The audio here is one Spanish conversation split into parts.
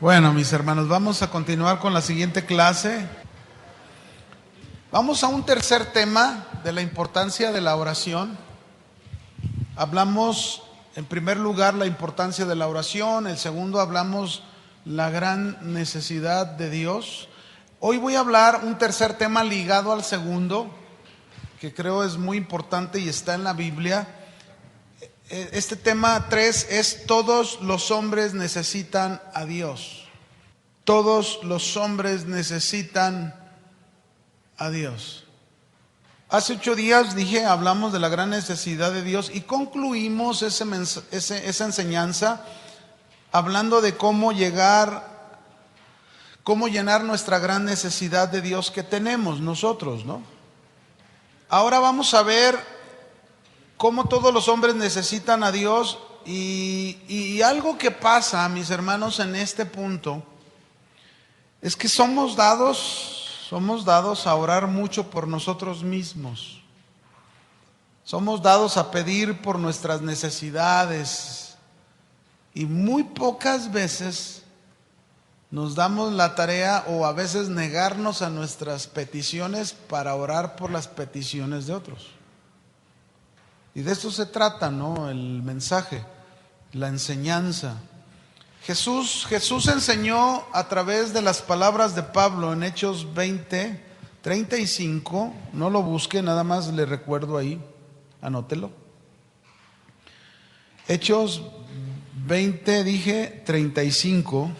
Bueno, mis hermanos, vamos a continuar con la siguiente clase. Vamos a un tercer tema de la importancia de la oración. Hablamos, en primer lugar, la importancia de la oración. El segundo, hablamos la gran necesidad de Dios. Hoy voy a hablar un tercer tema ligado al segundo, que creo es muy importante y está en la Biblia. Este tema 3 es: todos los hombres necesitan a Dios. Todos los hombres necesitan a Dios. Hace 8 días hablamos de la gran necesidad de Dios y concluimos esa enseñanza hablando de cómo llenar nuestra gran necesidad de Dios que tenemos nosotros, ¿no? Ahora vamos a ver cómo todos los hombres necesitan a Dios y algo que pasa, mis hermanos, en este punto es que somos dados a orar mucho por nosotros mismos. Somos dados a pedir por nuestras necesidades y muy pocas veces nos damos la tarea, o a veces negarnos a nuestras peticiones para orar por las peticiones de otros. Y de esto se trata, ¿no? El mensaje, la enseñanza. Jesús enseñó a través de las palabras de Pablo en Hechos 20:35. No lo busque, nada más le recuerdo ahí, anótelo. Hechos 20:35.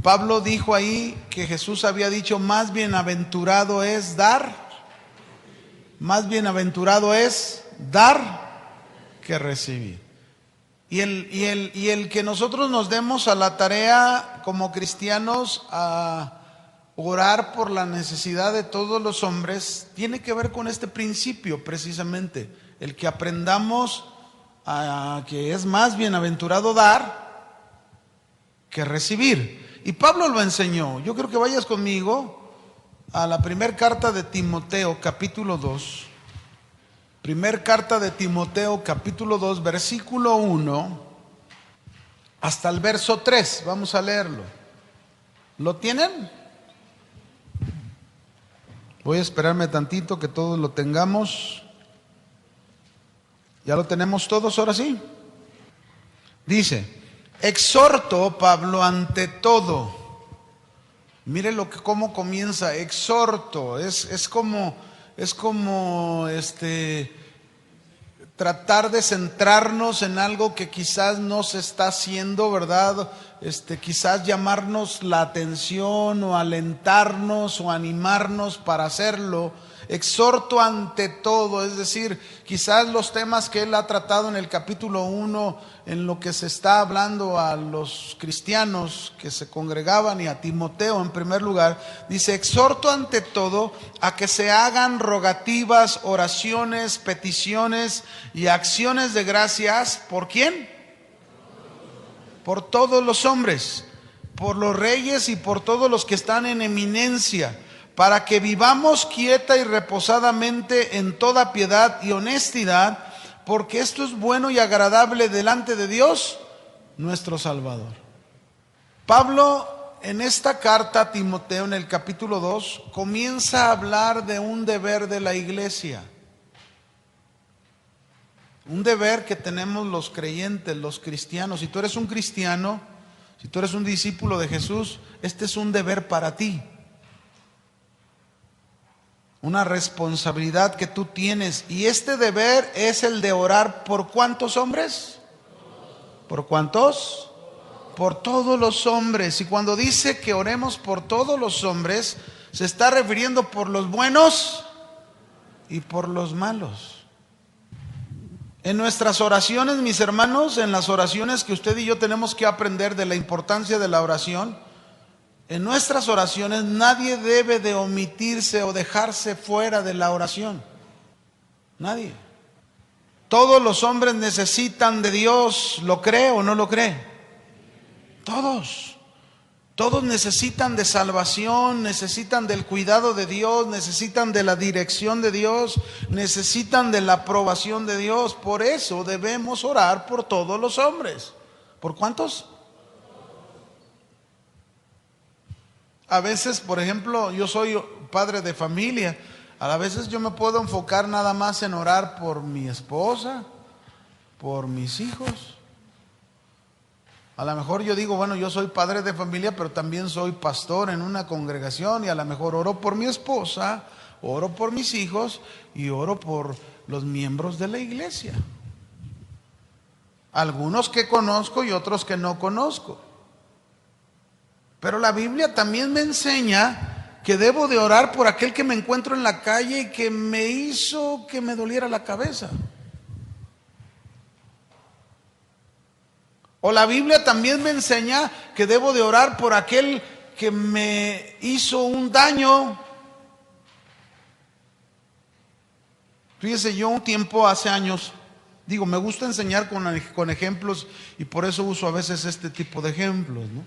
Pablo dijo ahí que Jesús había dicho: más bienaventurado es dar que recibir. Y el que nosotros nos demos a la tarea como cristianos a orar por la necesidad de todos los hombres tiene que ver con este principio precisamente, el que aprendamos a que es más bienaventurado dar que recibir. Y Pablo lo enseñó. Yo creo que vayas conmigo a la primera carta de Timoteo, capítulo 2. Primer carta de Timoteo, capítulo 2, versículo 1 hasta el verso 3. Vamos a leerlo. ¿Lo tienen? Voy a esperarme tantito que todos lo tengamos. ¿Ya lo tenemos todos ahora sí? Dice: exhorto, Pablo, ante todo. Mire cómo comienza: exhorto. Es como tratar de centrarnos en algo que quizás no se está haciendo, ¿verdad? Quizás llamarnos la atención o alentarnos o animarnos para hacerlo. Exhorto ante todo, es decir, quizás los temas que él ha tratado en el capítulo 1, en lo que se está hablando a los cristianos que se congregaban y a Timoteo en primer lugar, dice: exhorto ante todo a que se hagan rogativas, oraciones, peticiones y acciones de gracias. ¿Por quién? Por todos los hombres, por los reyes y por todos los que están en eminencia, para que vivamos quieta y reposadamente en toda piedad y honestidad, porque esto es bueno y agradable delante de Dios, nuestro Salvador. Pablo, en esta carta a Timoteo, en el capítulo 2, comienza a hablar de un deber de la iglesia. Un deber que tenemos los creyentes, los cristianos. Si tú eres un cristiano, si tú eres un discípulo de Jesús, este es un deber para ti. Una responsabilidad que tú tienes. Y este deber es el de orar ¿por cuántos hombres? ¿Por cuántos? Por todos los hombres. Y cuando dice que oremos por todos los hombres, se está refiriendo por los buenos y por los malos. En nuestras oraciones, mis hermanos, en las oraciones que usted y yo tenemos que aprender de la importancia de la oración, en nuestras oraciones nadie debe de omitirse o dejarse fuera de la oración. Nadie. Todos los hombres necesitan de Dios. ¿Lo cree o no lo cree? Todos. Todos necesitan de salvación, necesitan del cuidado de Dios, necesitan de la dirección de Dios, necesitan de la aprobación de Dios. Por eso debemos orar por todos los hombres. ¿Por cuántos? A veces, por ejemplo, yo soy padre de familia. A veces yo me puedo enfocar nada más en orar por mi esposa, por mis hijos. A lo mejor yo digo, bueno, yo soy padre de familia, pero también soy pastor en una congregación y a lo mejor oro por mi esposa, oro por mis hijos y oro por los miembros de la iglesia. Algunos que conozco y otros que no conozco. Pero la Biblia también me enseña que debo de orar por aquel que me encuentro en la calle y que me hizo que me doliera la cabeza. O la Biblia también me enseña que debo de orar por aquel que me hizo un daño. Fíjese, yo un tiempo, hace años, me gusta enseñar con ejemplos y por eso uso a veces este tipo de ejemplos, ¿no?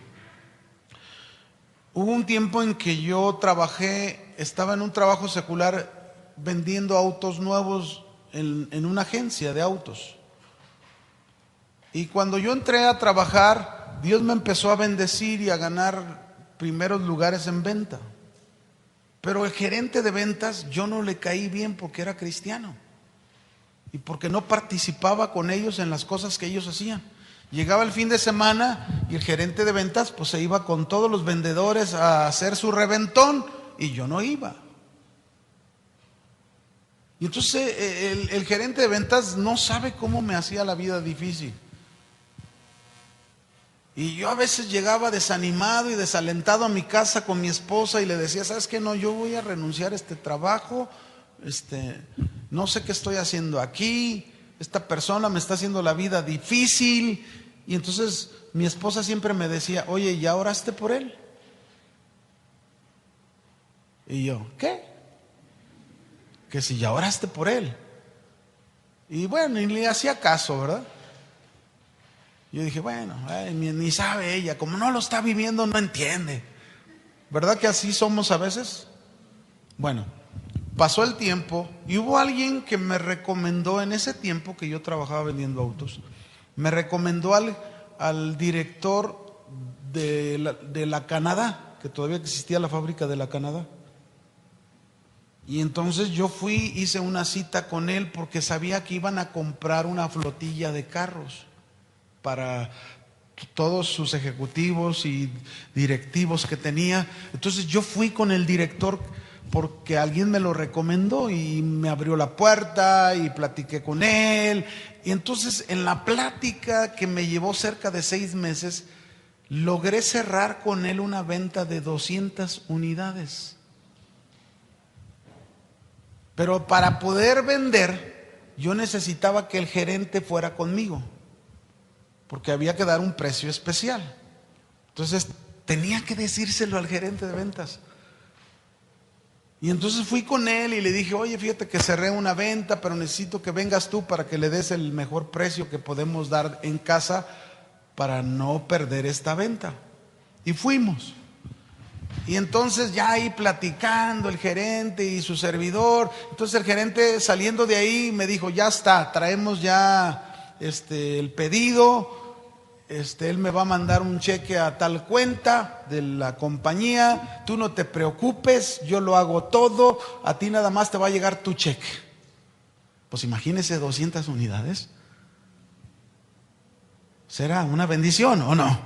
Hubo un tiempo en que yo estaba en un trabajo secular vendiendo autos nuevos en una agencia de autos. Y cuando yo entré a trabajar, Dios me empezó a bendecir y a ganar primeros lugares en venta. Pero el gerente de ventas, yo no le caí bien porque era cristiano y porque no participaba con ellos en las cosas que ellos hacían. Llegaba el fin de semana y el gerente de ventas pues se iba con todos los vendedores a hacer su reventón y yo no iba. Y entonces el gerente de ventas no sabe cómo me hacía la vida difícil. Y yo a veces llegaba desanimado y desalentado a mi casa con mi esposa y le decía, ¿sabes qué? No, yo voy a renunciar a este trabajo, no sé qué estoy haciendo aquí, esta persona me está haciendo la vida difícil. Y entonces mi esposa siempre me decía, oye, ¿ya oraste por él? Y yo, ¿qué? Que si ya oraste por él. Y bueno, ni le hacía caso, ¿verdad? Yo dije, bueno, ni sabe ella, como no lo está viviendo, no entiende. ¿Verdad que así somos a veces? Bueno, pasó el tiempo y hubo alguien que me recomendó en ese tiempo que yo trabajaba vendiendo autos. Me recomendó al director de la Canadá, que todavía existía la fábrica de la Canadá. Y entonces yo hice una cita con él porque sabía que iban a comprar una flotilla de carros para todos sus ejecutivos y directivos que tenía. Entonces yo fui con el director porque alguien me lo recomendó y me abrió la puerta y platiqué con él. Y entonces en la plática que me llevó cerca de 6 meses, logré cerrar con él una venta de 200 unidades. Pero para poder vender, yo necesitaba que el gerente fuera conmigo, porque había que dar un precio especial. Entonces tenía que decírselo al gerente de ventas. Y entonces fui con él y le dije, oye, fíjate que cerré una venta, pero necesito que vengas tú para que le des el mejor precio que podemos dar en casa para no perder esta venta. Y fuimos. Y entonces ya ahí platicando el gerente y su servidor. Entonces el gerente, saliendo de ahí, me dijo, ya está, traemos ya el pedido. Él me va a mandar un cheque a tal cuenta de la compañía, tú no te preocupes, yo lo hago todo, a ti nada más te va a llegar tu cheque. Pues imagínese 200 unidades. ¿Será una bendición o no?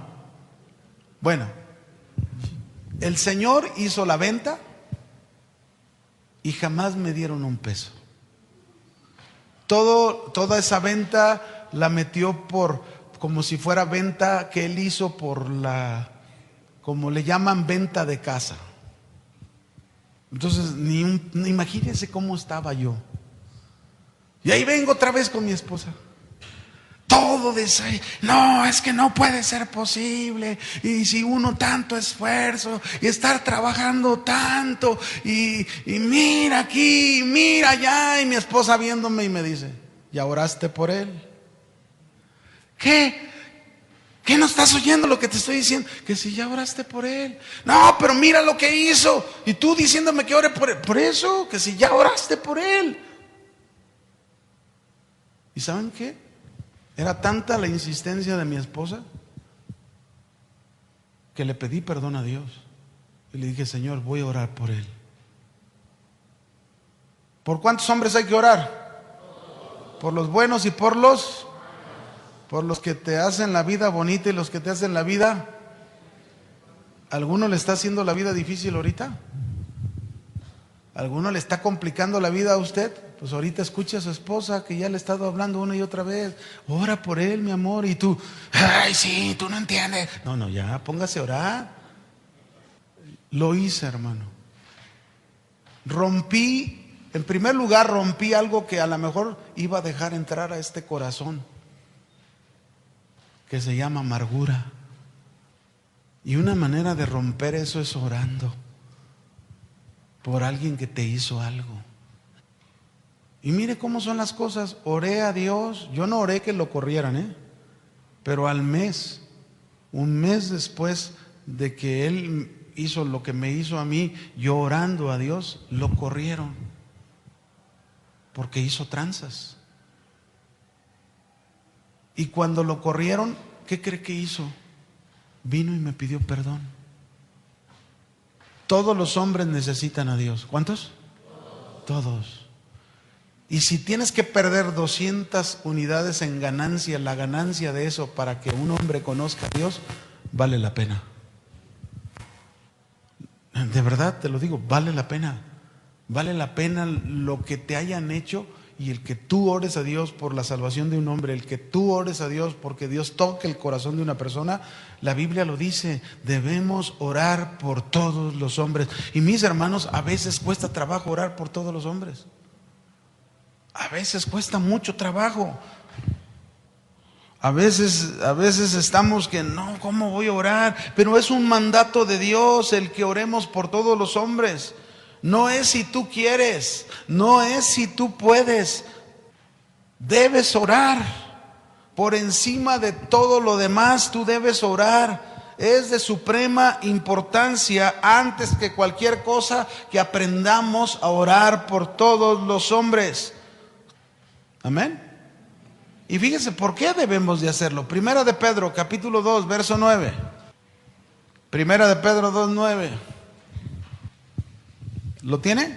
Bueno, el Señor hizo la venta y jamás me dieron un peso. Toda esa venta la metió como si fuera venta que él hizo como le llaman, venta de casa. Entonces, imagínense cómo estaba yo. Y ahí vengo otra vez con mi esposa. Todo dice, no, es que no puede ser posible. Y si uno tanto esfuerzo y estar trabajando tanto y mira aquí, mira allá. Y mi esposa viéndome y me dice, ¿ya oraste por él? ¿Qué? ¿Qué no estás oyendo lo que te estoy diciendo? Que si ya oraste por él. No, pero mira lo que hizo. Y tú diciéndome que ore por él. Por eso, que si ya oraste por él. ¿Y saben qué? Era tanta la insistencia de mi esposa que le pedí perdón a Dios. Y le dije, Señor, voy a orar por él. ¿Por cuántos hombres hay que orar? Por los buenos y por los que te hacen la vida bonita y los que te hacen la vida. ¿Alguno le está haciendo la vida difícil ahorita? ¿Alguno le está complicando la vida a usted? Pues ahorita escucha a su esposa que ya le ha estado hablando una y otra vez. Ora por él, mi amor. Y tú, ay, sí, tú no entiendes. No, ya, póngase a orar. Lo hice, hermano. En primer lugar, rompí algo que a lo mejor iba a dejar entrar a este corazón, que se llama amargura. Y una manera de romper eso es orando por alguien que te hizo algo. Y mire cómo son las cosas. Oré a Dios. Yo no oré que lo corrieran, pero al mes, un mes después de que él hizo lo que me hizo a mí, yo orando a Dios, lo corrieron porque hizo tranzas. Y cuando lo corrieron, ¿qué cree que hizo? Vino y me pidió perdón. Todos los hombres necesitan a Dios. ¿Cuántos? Todos. Y si tienes que perder 200 unidades en ganancia, la ganancia de eso para que un hombre conozca a Dios, vale la pena. De verdad te lo digo, vale la pena. Vale la pena lo que te hayan hecho. Y el que tú ores a Dios por la salvación de un hombre, el que tú ores a Dios porque Dios toque el corazón de una persona, la Biblia lo dice, debemos orar por todos los hombres. Y mis hermanos, a veces cuesta trabajo orar por todos los hombres. A veces cuesta mucho trabajo. A veces estamos que no, ¿cómo voy a orar? Pero es un mandato de Dios el que oremos por todos los hombres. No es si tú quieres, no es si tú puedes. Debes orar. Por encima de todo lo demás, tú debes orar. Es de suprema importancia, antes que cualquier cosa, que aprendamos a orar por todos los hombres. Amén. Y fíjese, ¿por qué debemos de hacerlo? Primera de Pedro, capítulo 2, verso 9. Primera de Pedro 2, 9. ¿Lo tiene?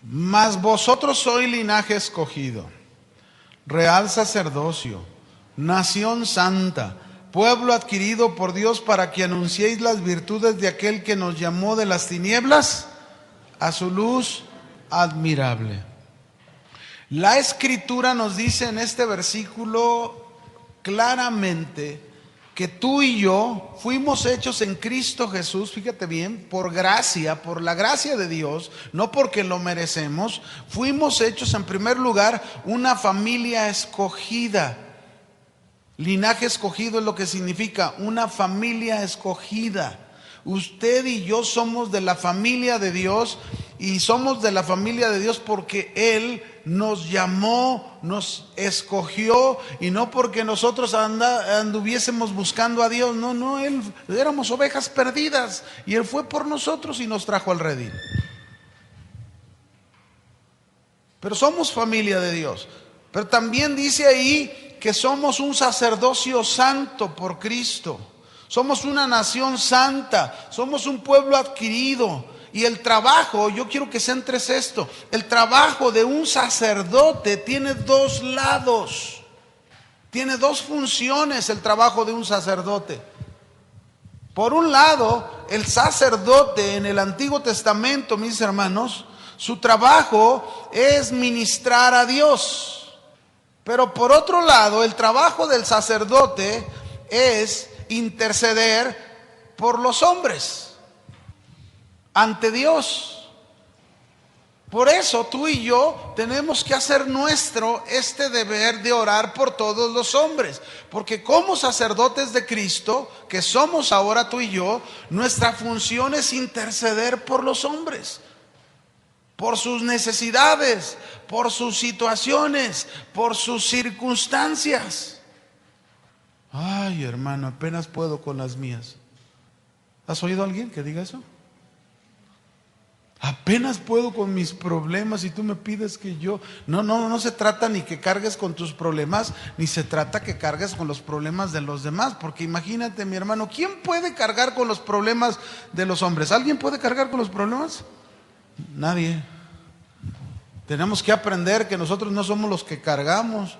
Mas vosotros sois linaje escogido, real sacerdocio, nación santa, pueblo adquirido por Dios para que anunciéis las virtudes de aquel que nos llamó de las tinieblas a su luz admirable. La Escritura nos dice en este versículo claramente que tú y yo fuimos hechos en Cristo Jesús, fíjate bien, por gracia, por la gracia de Dios, no porque lo merecemos. Fuimos hechos en primer lugar una familia escogida. Linaje escogido es lo que significa una familia escogida. Usted y yo somos de la familia de Dios, y somos de la familia de Dios porque Él nos llamó, nos escogió, y no porque nosotros anduviésemos buscando a Dios. No, Él, éramos ovejas perdidas y Él fue por nosotros y nos trajo al redil. Pero somos familia de Dios. Pero también dice ahí que somos un sacerdocio santo por Cristo. Somos una nación santa, somos un pueblo adquirido. Y el trabajo, yo quiero que centres esto, el trabajo de un sacerdote tiene dos lados, tiene dos funciones el trabajo de un sacerdote. Por un lado, el sacerdote en el Antiguo Testamento, mis hermanos, su trabajo es ministrar a Dios. Pero por otro lado, el trabajo del sacerdote es interceder por los hombres ante Dios. Por eso tú y yo tenemos que hacer nuestro este deber de orar por todos los hombres, porque como sacerdotes de Cristo, que somos ahora tú y yo, nuestra función es interceder por los hombres, por sus necesidades, por sus situaciones, por sus circunstancias. Ay, hermano, apenas puedo con las mías. ¿Has oído a alguien que diga eso? Apenas puedo con mis problemas y tú me pides que yo... No se trata ni que cargues con tus problemas, ni se trata que cargues con los problemas de los demás. Porque imagínate, mi hermano, ¿quién puede cargar con los problemas de los hombres? ¿Alguien puede cargar con los problemas? Nadie. Tenemos que aprender que nosotros no somos los que cargamos.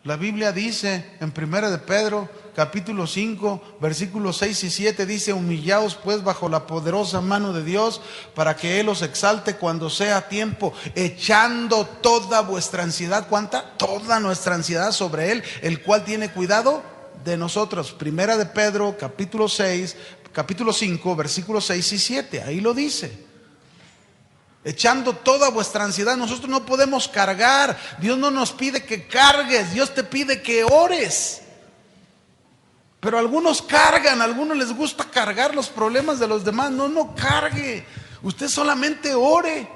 La Biblia dice en 1 de Pedro, capítulo 5, versículos 6 y 7, dice: humillaos pues bajo la poderosa mano de Dios, para que Él os exalte cuando sea tiempo, echando toda vuestra ansiedad. ¿Cuánta? Toda nuestra ansiedad sobre Él, el cual tiene cuidado de nosotros. 1 de Pedro, capítulo 5, versículos 6 y 7, ahí lo dice. Echando toda vuestra ansiedad. Nosotros no podemos cargar. Dios no nos pide que cargues, Dios te pide que ores. Pero algunos cargan, a algunos les gusta cargar los problemas de los demás. No cargue, usted solamente ore.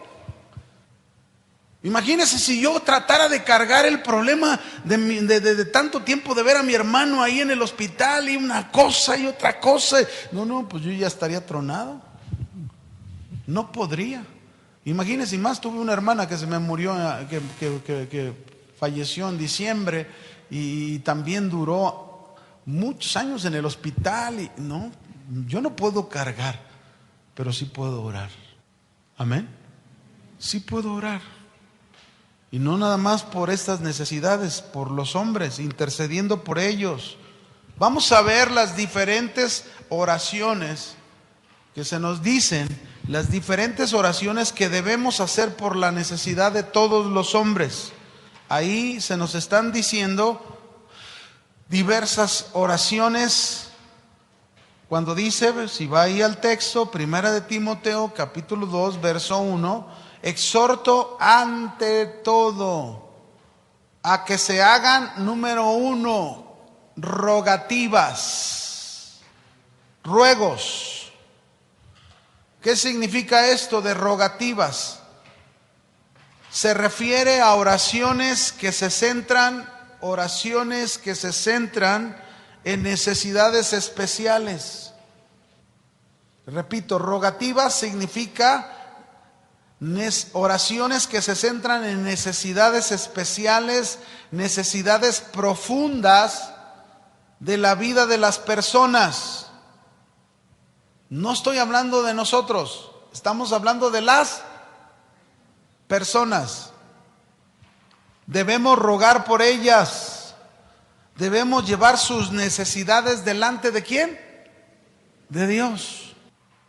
Imagínese si yo tratara de cargar el problema de tanto tiempo de ver a mi hermano ahí en el hospital, y una cosa y otra cosa. Pues yo ya estaría tronado. No podría. Imagínense, más tuve una hermana que se me murió, que falleció en diciembre, y también duró muchos años en el hospital. Y yo no puedo cargar, pero sí puedo orar. Amén. Sí puedo orar. Y no nada más por estas necesidades, por los hombres, intercediendo por ellos. Vamos a ver las diferentes oraciones que se nos dicen, las diferentes oraciones que debemos hacer por la necesidad de todos los hombres. Ahí se nos están diciendo diversas oraciones. Cuando dice, si va ahí al texto, 1 de Timoteo, capítulo 2, verso 1, exhorto ante todo a que se hagan, número 1, rogativas, ruegos. ¿Qué significa esto de rogativas? Se refiere a oraciones que se centran en necesidades especiales. Repito, rogativas significa oraciones que se centran en necesidades especiales, necesidades profundas de la vida de las personas. No estoy hablando de nosotros, estamos hablando de las personas. Debemos rogar por ellas. Debemos llevar sus necesidades delante de ¿quién? De Dios.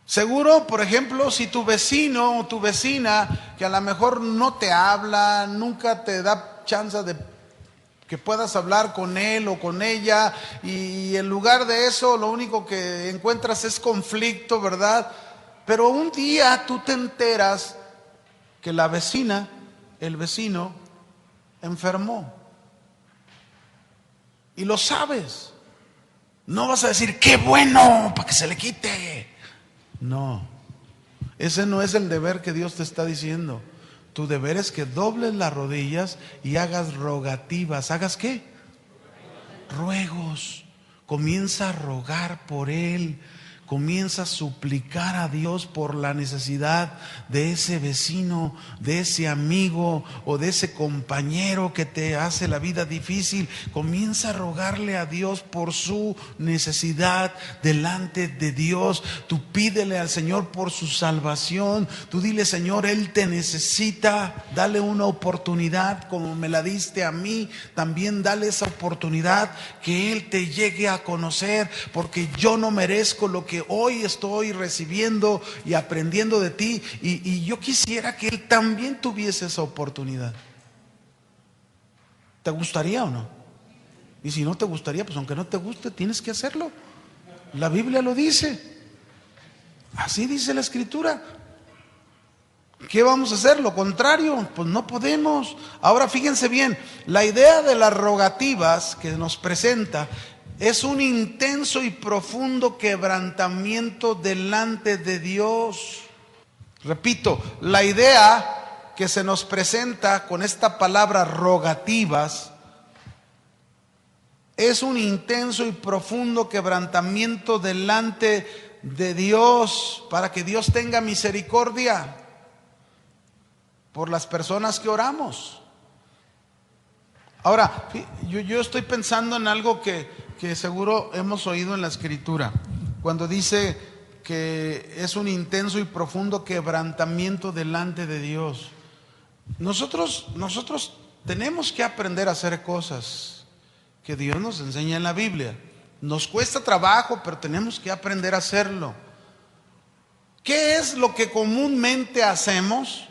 Seguro, por ejemplo, si tu vecino o tu vecina, que a lo mejor no te habla, nunca te da chance de que puedas hablar con él o con ella, y en lugar de eso lo único que encuentras es conflicto, ¿verdad? Pero un día tú te enteras que la vecina, el vecino, enfermó. Y lo sabes. No vas a decir, ¡qué bueno! Para que se le quite. No, ese no es el deber que Dios te está diciendo. Tu deber es que dobles las rodillas y hagas rogativas. ¿Hagas qué? Ruegos. Comienza a rogar por él. Comienza a suplicar a Dios por la necesidad de ese vecino, de ese amigo o de ese compañero que te hace la vida difícil. Comienza a rogarle a Dios por su necesidad delante de Dios. Tú pídele al Señor por su salvación. Tú dile, Señor, Él te necesita. Dale una oportunidad como me la diste a mí. También dale esa oportunidad que Él te llegue a conocer, porque yo no merezco lo que hoy estoy recibiendo y aprendiendo de ti, y yo quisiera que él también tuviese esa oportunidad. ¿Te gustaría o no? Y si no te gustaría, pues aunque no te guste, tienes que hacerlo. La Biblia lo dice. Así dice la Escritura. ¿Qué vamos a hacer? Lo contrario, pues no podemos. Ahora fíjense bien, la idea de las rogativas que nos presenta es un intenso y profundo quebrantamiento delante de Dios. Repito, la idea que se nos presenta con esta palabra rogativas es un intenso y profundo quebrantamiento delante de Dios para que Dios tenga misericordia. por las personas que oramos. Ahora, yo estoy pensando en algo que seguro hemos oído en la Escritura, cuando dice que es un intenso y profundo quebrantamiento delante de Dios. Nosotros tenemos que aprender a hacer cosas que Dios nos enseña en la Biblia. Nos cuesta trabajo, pero tenemos que aprender a hacerlo. ¿Qué es lo que comúnmente hacemos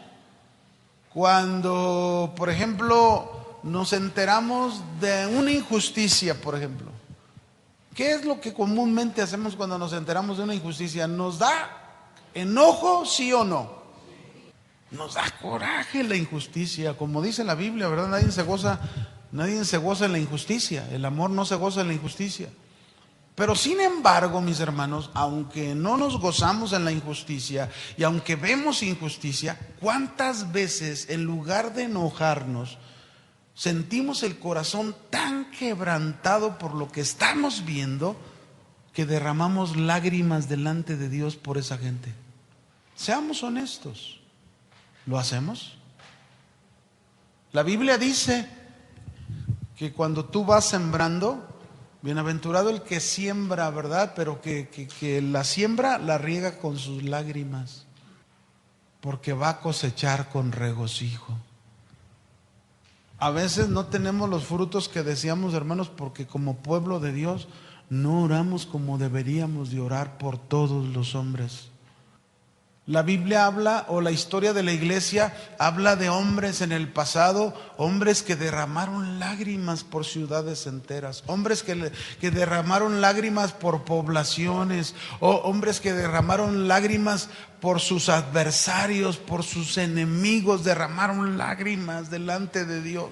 cuando, por ejemplo, nos enteramos de una injusticia, por ejemplo? ¿Qué es lo que comúnmente hacemos cuando nos enteramos de una injusticia? ¿Nos da enojo, sí o no? Nos da coraje la injusticia, como dice la Biblia, ¿verdad? Nadie se goza en la injusticia. El amor no se goza en la injusticia. Pero sin embargo, mis hermanos, aunque no nos gozamos en la injusticia y aunque vemos injusticia, ¿cuántas veces en lugar de enojarnos sentimos el corazón tan quebrantado por lo que estamos viendo que derramamos lágrimas delante de Dios por esa gente? Seamos honestos. ¿Lo hacemos? La Biblia dice que cuando tú vas sembrando, bienaventurado el que siembra, ¿verdad? Pero que la siembra la riega con sus lágrimas, porque va a cosechar con regocijo. A veces no tenemos los frutos que deseamos, hermanos, porque como pueblo de Dios no oramos como deberíamos de orar por todos los hombres. La Biblia habla, o la historia de la iglesia habla de hombres en el pasado, hombres que derramaron lágrimas por ciudades enteras, hombres que derramaron lágrimas por poblaciones, o hombres que derramaron lágrimas por sus adversarios, por sus enemigos, derramaron lágrimas delante de Dios.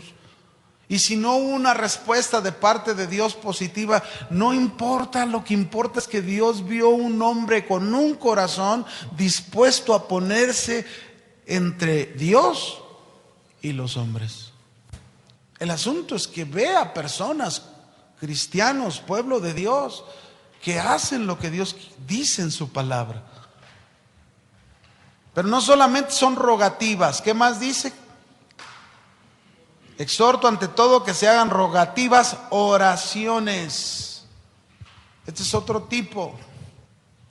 Y si no hubo una respuesta de parte de Dios positiva, no importa, lo que importa es que Dios vio un hombre con un corazón dispuesto a ponerse entre Dios y los hombres. El asunto es que ve a personas, cristianos, pueblo de Dios, que hacen lo que Dios dice en su palabra. Pero no solamente son rogativas, ¿qué más dice? Exhorto ante todo que se hagan rogativas, oraciones. Este es otro tipo.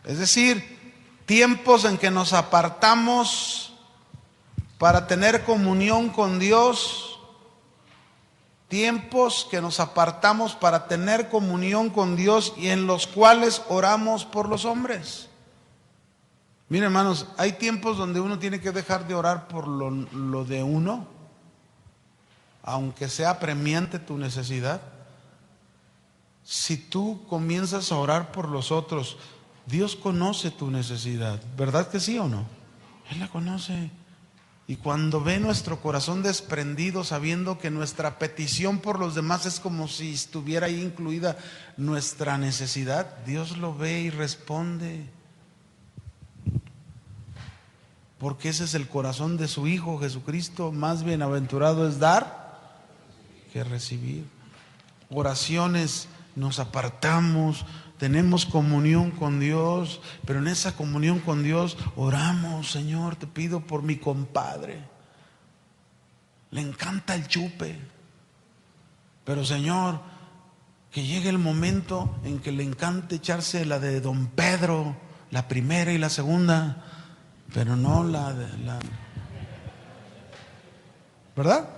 Es decir, tiempos en que nos apartamos para tener comunión con Dios. Tiempos que nos apartamos para tener comunión con Dios y en los cuales oramos por los hombres. Miren, hermanos, hay tiempos donde uno tiene que dejar de orar por lo de uno, aunque sea apremiante tu necesidad. Si tú comienzas a orar por los otros, Dios conoce tu necesidad, ¿verdad que sí o no? Él la conoce. Y cuando ve nuestro corazón desprendido, sabiendo que nuestra petición por los demás es como si estuviera ahí incluida nuestra necesidad, Dios lo ve y responde. Porque ese es el corazón de su Hijo Jesucristo. Más bienaventurado es dar que recibir. Oraciones, nos apartamos, tenemos comunión con Dios, pero en esa comunión con Dios oramos: Señor, te pido por mi compadre, le encanta el chupe, pero Señor, que llegue el momento en que le encante echarse la de Don Pedro, la primera y la segunda, pero no la ¿verdad?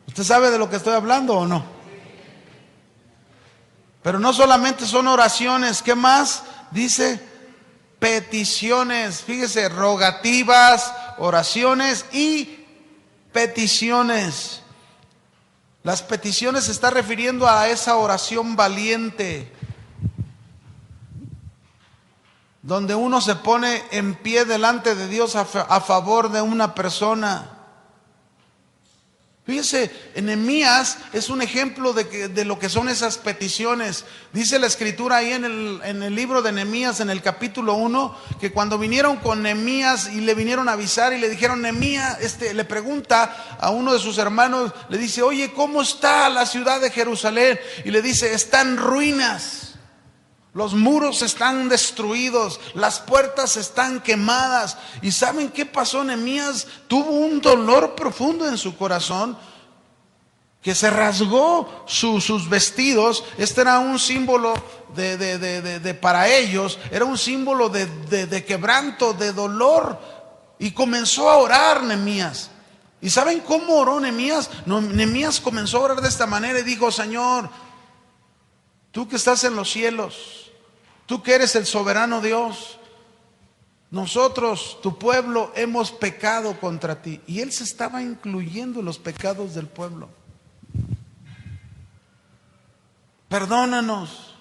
¿Usted sabe de lo que estoy hablando o no? Pero no solamente son oraciones, ¿qué más? Dice peticiones, fíjese, rogativas, oraciones y peticiones. Las peticiones se está refiriendo a esa oración valiente, donde uno se pone en pie delante de Dios a favor de una persona. Fíjese, Nehemías es un ejemplo de lo que son esas peticiones. Dice la escritura ahí en el libro de Nehemías, en el capítulo 1, que cuando vinieron con Nehemías y le vinieron a avisar y le dijeron, Nehemías, le pregunta a uno de sus hermanos, le dice: oye, ¿cómo está la ciudad de Jerusalén? Y le dice: está en ruinas. Los muros están destruidos, las puertas están quemadas. ¿Y saben qué pasó? Nehemías tuvo un dolor profundo en su corazón, que se rasgó sus vestidos. Este era un símbolo para ellos, era un símbolo de quebranto, de dolor. Y comenzó a orar Nehemías. ¿Y saben cómo oró Nehemías? Nehemías comenzó a orar de esta manera y dijo: Señor, tú que estás en los cielos, tú que eres el soberano Dios, nosotros, tu pueblo, hemos pecado contra ti. Y él se estaba incluyendo en los pecados del pueblo. Perdónanos,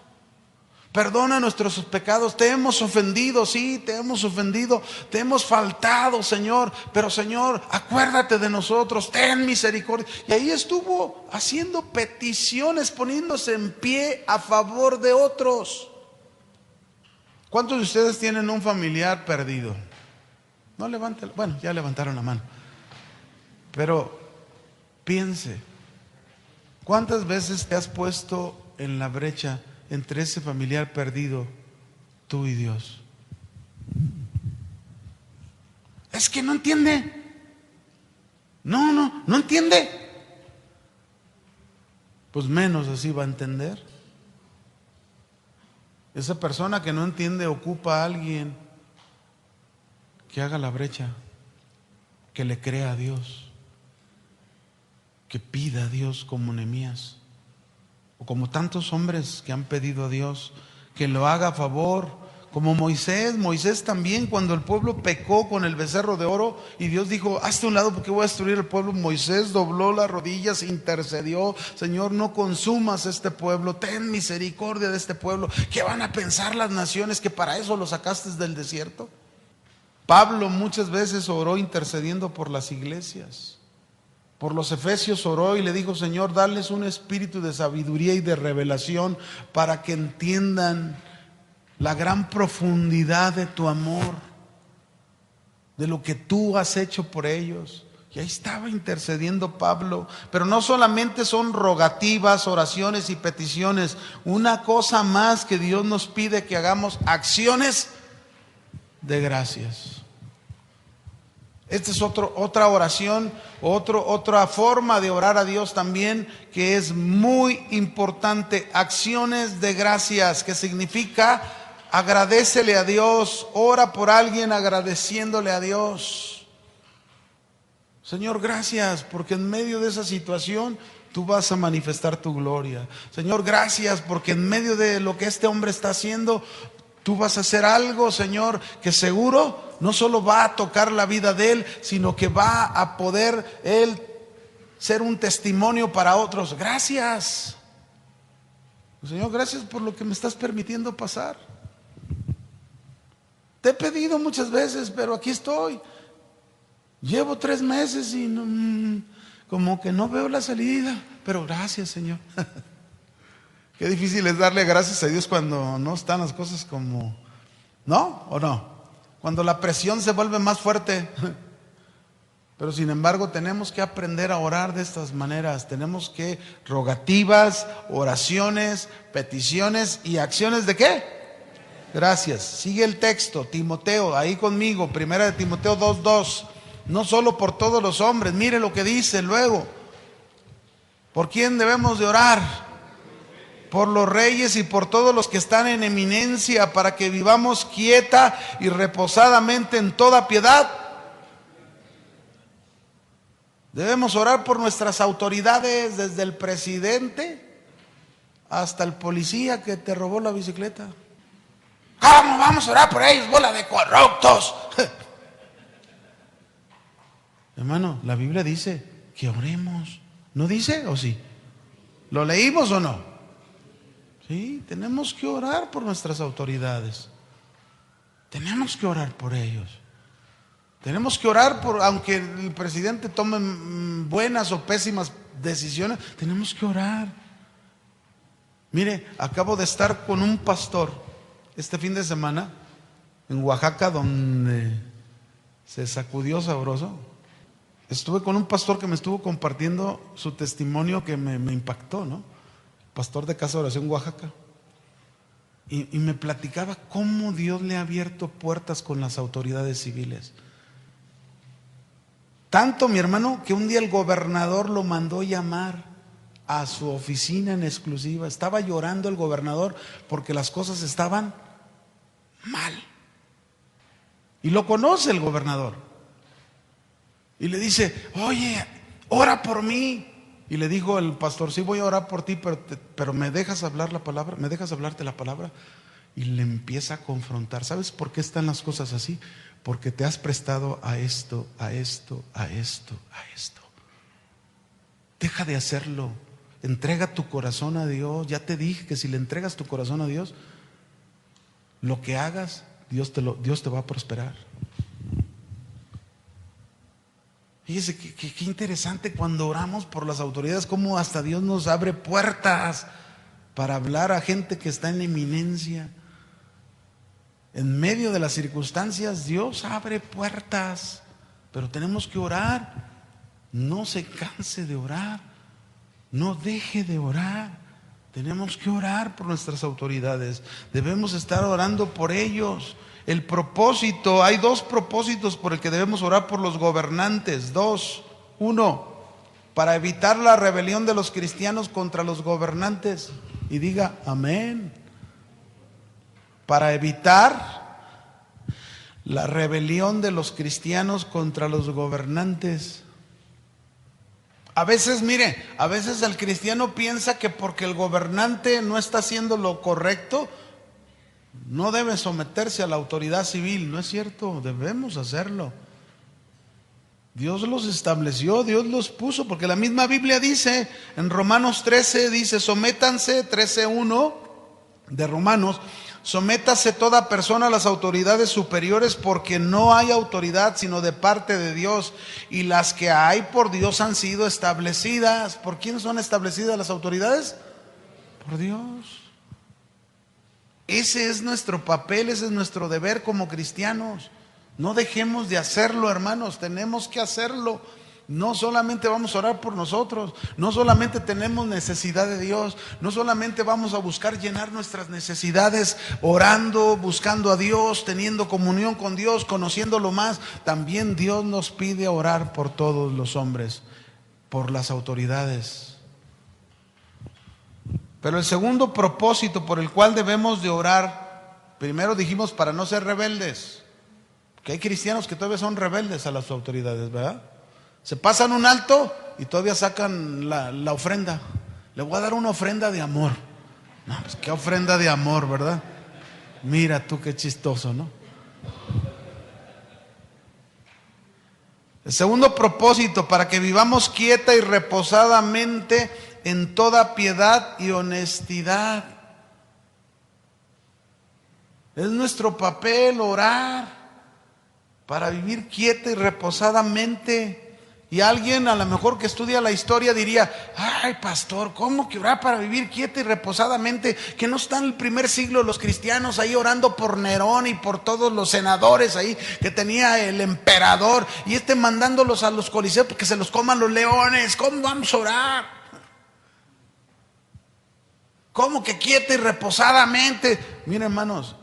perdona nuestros pecados. Te hemos ofendido, sí, te hemos ofendido, te hemos faltado, Señor. Pero Señor, acuérdate de nosotros, ten misericordia. Y ahí estuvo haciendo peticiones, poniéndose en pie a favor de otros. ¿Cuántos de ustedes tienen un familiar perdido? No levanten, bueno, ya levantaron la mano. Pero piense, ¿cuántas veces te has puesto en la brecha entre ese familiar perdido, tú y Dios? Es que no entiende. No entiende. Pues menos así va a entender. Esa persona que no entiende ocupa a alguien que haga la brecha, que le crea a Dios, que pida a Dios como Nehemías, o como tantos hombres que han pedido a Dios que lo haga a favor, como Moisés también, cuando el pueblo pecó con el becerro de oro y Dios dijo: hazte a un lado porque voy a destruir el pueblo. Moisés dobló las rodillas, intercedió: Señor, no consumas este pueblo, ten misericordia de este pueblo. ¿Qué van a pensar las naciones que para eso lo sacaste del desierto? Pablo muchas veces oró intercediendo por las iglesias. Por los efesios oró y le dijo: Señor, darles un espíritu de sabiduría y de revelación para que entiendan la gran profundidad de tu amor, de lo que tú has hecho por ellos. Y ahí estaba intercediendo Pablo. Pero no solamente son rogativas, oraciones y peticiones. Una cosa más que Dios nos pide que hagamos: acciones de gracias. Esta es otra oración, otra forma de orar a Dios también, que es muy importante. Acciones de gracias, que significa agradécele a Dios. Ora por alguien agradeciéndole a Dios. Señor, gracias, porque en medio de esa situación tú vas a manifestar tu gloria. Señor, gracias, porque en medio de lo que este hombre está haciendo, tú vas a hacer algo, Señor, que seguro no solo va a tocar la vida de él, sino que va a poder él ser un testimonio para otros. Gracias, Señor, gracias por lo que me estás permitiendo pasar. Te he pedido muchas veces, pero aquí estoy. Llevo 3 meses y como que no veo la salida, pero gracias, Señor. Qué difícil es darle gracias a Dios cuando no están las cosas como, ¿no? ¿O no? Cuando la presión se vuelve más fuerte. Pero sin embargo tenemos que aprender a orar de estas maneras. Tenemos que rogativas, oraciones, peticiones y acciones ¿de qué? Gracias. Sigue el texto, Timoteo, ahí conmigo, 1 Timoteo 2:2. No solo por todos los hombres, mire lo que dice luego. ¿Por quién debemos de orar? Por los reyes y por todos los que están en eminencia, para que vivamos quieta y reposadamente en toda piedad. Debemos orar por nuestras autoridades, desde el presidente hasta el policía que te robó la bicicleta. ¿Cómo vamos a orar por ellos, bola de corruptos? Hermano, la Biblia dice que oremos. ¿No dice o sí? ¿Lo leímos o no? Sí, tenemos que orar por nuestras autoridades. Tenemos que orar por ellos. Tenemos que orar por, aunque el presidente tome buenas o pésimas decisiones, tenemos que orar. Mire, acabo de estar con un pastor este fin de semana en Oaxaca, donde se sacudió sabroso. Estuve con un pastor que me estuvo compartiendo su testimonio que me impactó, ¿no? Pastor de Casa de Oración Oaxaca. y me platicaba cómo Dios le ha abierto puertas con las autoridades civiles. Tanto, mi hermano, que un día el gobernador lo mandó llamar a su oficina en exclusiva. Estaba llorando el gobernador porque las cosas estaban mal. Y lo conoce el gobernador. Y le dice, oye, ora por mí. Y le dijo el pastor, sí voy a orar por ti, pero ¿me dejas hablar la palabra? ¿Me dejas hablarte la palabra? Y le empieza a confrontar. ¿Sabes por qué están las cosas así? Porque te has prestado a esto, a esto, a esto, a esto. Deja de hacerlo. Entrega tu corazón a Dios. Ya te dije que si le entregas tu corazón a Dios, lo que hagas, Dios te va a prosperar. Fíjese qué interesante cuando oramos por las autoridades, cómo hasta Dios nos abre puertas para hablar a gente que está en eminencia. En medio de las circunstancias, Dios abre puertas, pero tenemos que orar. No se canse de orar, no deje de orar. Tenemos que orar por nuestras autoridades, debemos estar orando por ellos. El propósito, hay dos propósitos por el que debemos orar por los gobernantes. Dos. Uno, para evitar la rebelión de los cristianos contra los gobernantes. Y diga amén. Para evitar la rebelión de los cristianos contra los gobernantes. A veces, mire, a veces el cristiano piensa que porque el gobernante no está haciendo lo correcto, no debe someterse a la autoridad civil. No es cierto, debemos hacerlo. Dios los estableció, Dios los puso, porque la misma Biblia dice, en Romanos 13, dice, sométanse, 13:1 de Romanos, sométase toda persona a las autoridades superiores, porque no hay autoridad sino de parte de Dios, y las que hay por Dios han sido establecidas. ¿Por quién son establecidas las autoridades? Por Dios. Ese es nuestro papel, ese es nuestro deber como cristianos. No dejemos de hacerlo, hermanos, tenemos que hacerlo. No solamente vamos a orar por nosotros, no solamente tenemos necesidad de Dios, no solamente vamos a buscar llenar nuestras necesidades orando, buscando a Dios, teniendo comunión con Dios, conociéndolo más. También Dios nos pide orar por todos los hombres, por las autoridades. Pero el segundo propósito por el cual debemos de orar, primero dijimos para no ser rebeldes, que hay cristianos que todavía son rebeldes a las autoridades, ¿verdad? Se pasan un alto y todavía sacan la ofrenda. Le voy a dar una ofrenda de amor. No, pues qué ofrenda de amor, ¿verdad? Mira tú qué chistoso, ¿no? El segundo propósito, para que vivamos quieta y reposadamente en toda piedad y honestidad. Es nuestro papel orar para vivir quieta y reposadamente. Y alguien a lo mejor que estudia la historia diría, ay pastor, ¿cómo que orar para vivir quieta y reposadamente? Que no están en el primer siglo los cristianos ahí orando por Nerón y por todos los senadores ahí que tenía el emperador, y mandándolos a los coliseos porque se los coman los leones. ¿Cómo vamos a orar? ¿Cómo que quieta y reposadamente? Miren, hermanos,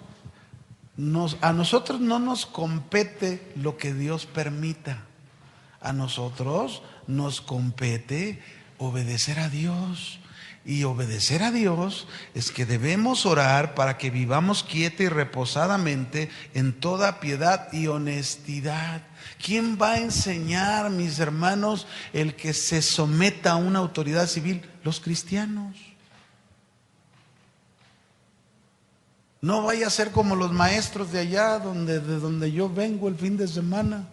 a nosotros no nos compete lo que Dios permita. A nosotros nos compete obedecer a Dios. Y obedecer a Dios es que debemos orar para que vivamos quieta y reposadamente en toda piedad y honestidad. ¿Quién va a enseñar, mis hermanos, el que se someta a una autoridad civil? Los cristianos. No vaya a ser como los maestros de allá, de donde yo vengo el fin de semana,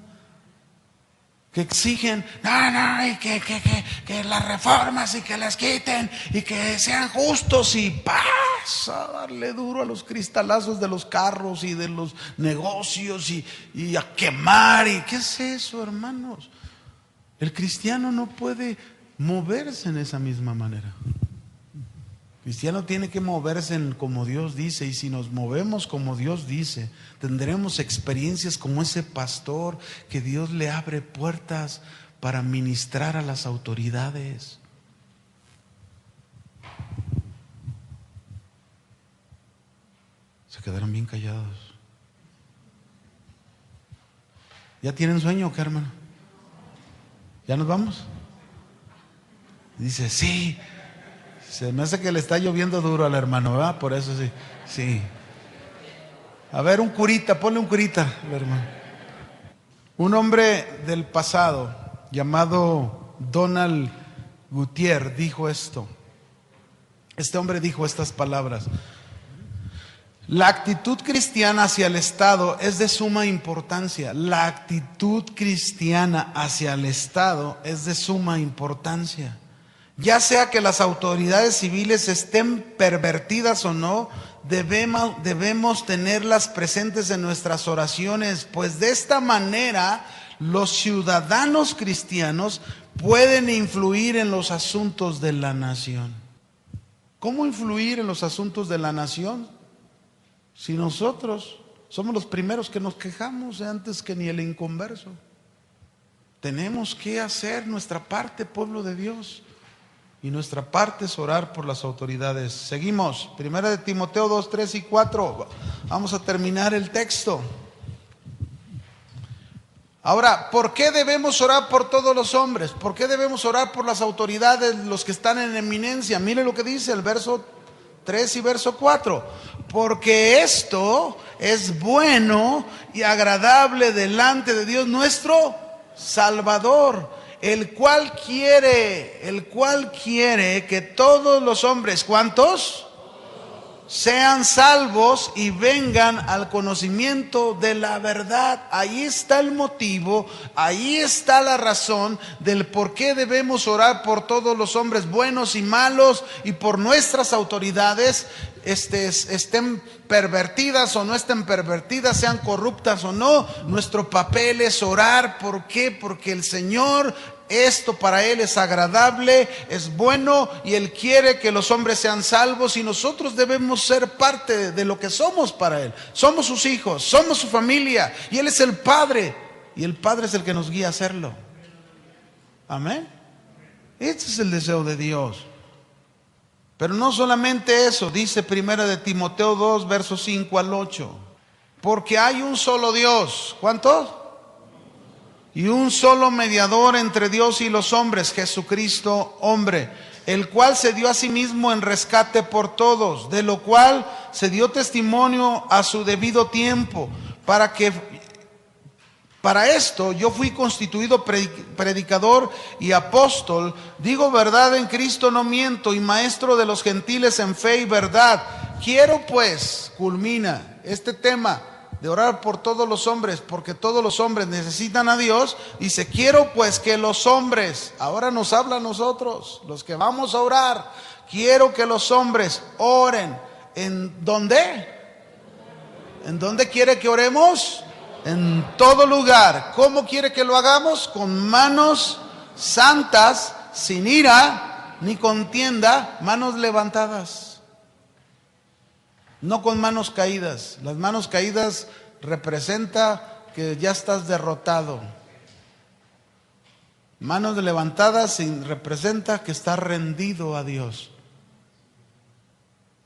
que exigen, y que las reformas y que las quiten y que sean justos, y pasa a darle duro a los cristalazos de los carros y de los negocios y a quemar. ¿Y qué es eso, hermanos? El cristiano no puede moverse en esa misma manera. El cristiano tiene que moverse como Dios dice, y si nos movemos como Dios dice, tendremos experiencias como ese pastor que Dios le abre puertas para ministrar a las autoridades. Se quedaron bien callados. ¿Ya tienen sueño o qué, hermano? ¿Ya nos vamos? Dice, sí. Se me hace que le está lloviendo duro al hermano, ¿verdad? Por eso sí. Sí. A ver, un curita, ponle un curita al hermano. Un hombre del pasado llamado Donald Gutiérrez dijo esto. Este hombre dijo estas palabras: la actitud cristiana hacia el Estado es de suma importancia. La actitud cristiana hacia el Estado es de suma importancia. Ya sea que las autoridades civiles estén pervertidas o no, debemos tenerlas presentes en nuestras oraciones, pues de esta manera los ciudadanos cristianos pueden influir en los asuntos de la nación. ¿Cómo influir en los asuntos de la nación? Si nosotros somos los primeros que nos quejamos antes que ni el inconverso. Tenemos que hacer nuestra parte, pueblo de Dios. Y nuestra parte es orar por las autoridades. Seguimos, 1 Timoteo 2, 3 y 4. Vamos a terminar el texto. Ahora, ¿por qué debemos orar por todos los hombres? ¿Por qué debemos orar por las autoridades, los que están en eminencia? Mire lo que dice el verso 3 y verso 4. Porque esto es bueno y agradable delante de Dios nuestro Salvador, el cual quiere que todos los hombres, ¿cuántos? Sean salvos y vengan al conocimiento de la verdad. Ahí está el motivo, ahí está la razón del por qué debemos orar por todos los hombres buenos y malos, y por nuestras autoridades, estén pervertidas o no estén pervertidas, sean corruptas o no. Nuestro papel es orar. ¿Por qué? Porque el Señor, esto para Él es agradable, es bueno, y Él quiere que los hombres sean salvos, y nosotros debemos ser parte de lo que somos para Él. Somos sus hijos, somos su familia, y Él es el Padre, y el Padre es el que nos guía a hacerlo. Amén. Este es el deseo de Dios. Pero no solamente eso, dice 1 Timoteo 2, versos 5 al 8. Porque hay un solo Dios. ¿Cuántos? Y un solo mediador entre Dios y los hombres, Jesucristo hombre, el cual se dio a sí mismo en rescate por todos, de lo cual se dio testimonio a su debido tiempo, para esto yo fui constituido predicador y apóstol, digo verdad en Cristo, no miento, y maestro de los gentiles en fe y verdad. Quiero pues, culmina este tema de orar por todos los hombres, porque todos los hombres necesitan a Dios. Dice, quiero pues que los hombres, ahora nos habla a nosotros, los que vamos a orar, quiero que los hombres oren. ¿En dónde? ¿En dónde quiere que oremos? En todo lugar. ¿Cómo quiere que lo hagamos? Con manos santas, sin ira ni contienda, manos levantadas, no con manos caídas. Las manos caídas representa que ya estás derrotado. Manos levantadas representa que estás rendido a Dios,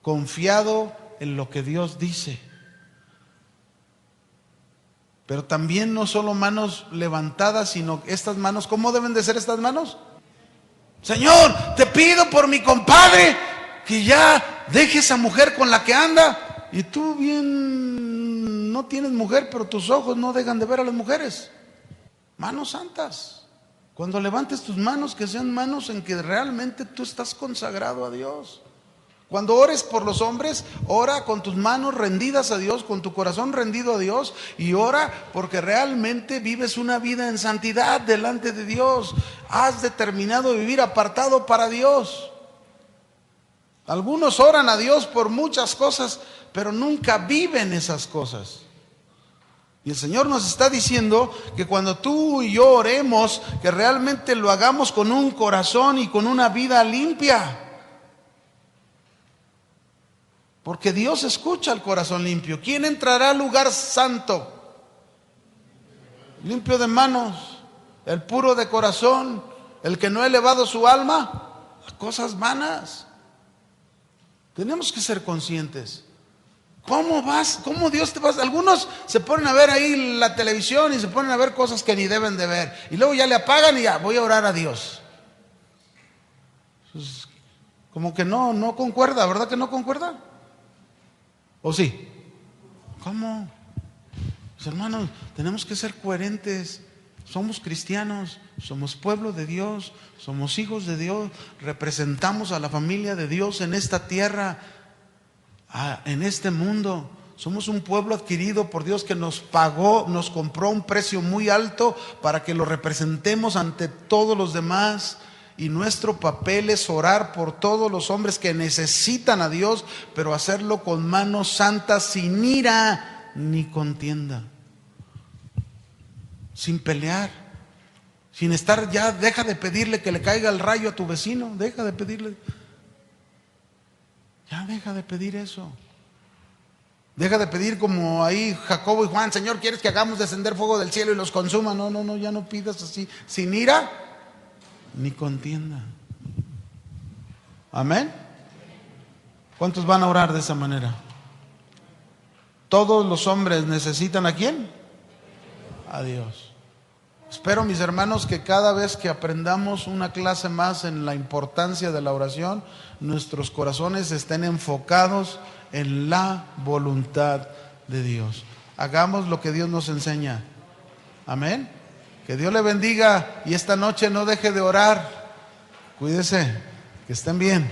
confiado en lo que Dios dice. Pero también no solo manos levantadas, sino estas manos. ¿Cómo deben de ser estas manos? Señor, te pido por mi compadre que ya deje esa mujer con la que anda. Y tú bien no tienes mujer, pero tus ojos no dejan de ver a las mujeres. Manos santas. Cuando levantes tus manos, que sean manos en que realmente tú estás consagrado a Dios. Cuando ores por los hombres, ora con tus manos rendidas a Dios, con tu corazón rendido a Dios, y ora porque realmente vives una vida en santidad delante de Dios. Has determinado vivir apartado para Dios. Algunos oran a Dios por muchas cosas, pero nunca viven esas cosas. Y el Señor nos está diciendo que cuando tú y yo oremos, que realmente lo hagamos con un corazón y con una vida limpia. Porque Dios escucha el corazón limpio. ¿Quién entrará al lugar santo? Limpio de manos, el puro de corazón, el que no ha elevado su alma a cosas vanas. Tenemos que ser conscientes. ¿Cómo vas? ¿Cómo Dios te vas? Algunos se ponen a ver ahí la televisión y se ponen a ver cosas que ni deben de ver. Y luego ya le apagan y ya, voy a orar a Dios. Pues, como que no concuerda, ¿verdad que no concuerda? ¿O sí? ¿Cómo? Pues, hermanos, tenemos que ser coherentes. Somos cristianos, somos pueblo de Dios, somos hijos de Dios, representamos a la familia de Dios en esta tierra, en este mundo. Somos un pueblo adquirido por Dios que nos pagó, nos compró a un precio muy alto para que lo representemos ante todos los demás. Y nuestro papel es orar por todos los hombres que necesitan a Dios, pero hacerlo con manos santas, sin ira ni contienda, sin pelear, sin estar ya. Deja de pedirle que le caiga el rayo a tu vecino, deja de pedirle. Ya deja de pedir eso. Deja de pedir como ahí Jacobo y Juan: Señor, ¿quieres que hagamos descender fuego del cielo y los consuma? No, ya no pidas así, sin ira ni contienda. Amén. ¿Cuántos van a orar de esa manera? Todos los hombres necesitan ¿a quién? A Dios. Espero, mis hermanos, que cada vez que aprendamos una clase más en la importancia de la oración, nuestros corazones estén enfocados en la voluntad de Dios. Hagamos lo que Dios nos enseña. Amén. Que Dios le bendiga y esta noche no deje de orar. Cuídese, que estén bien.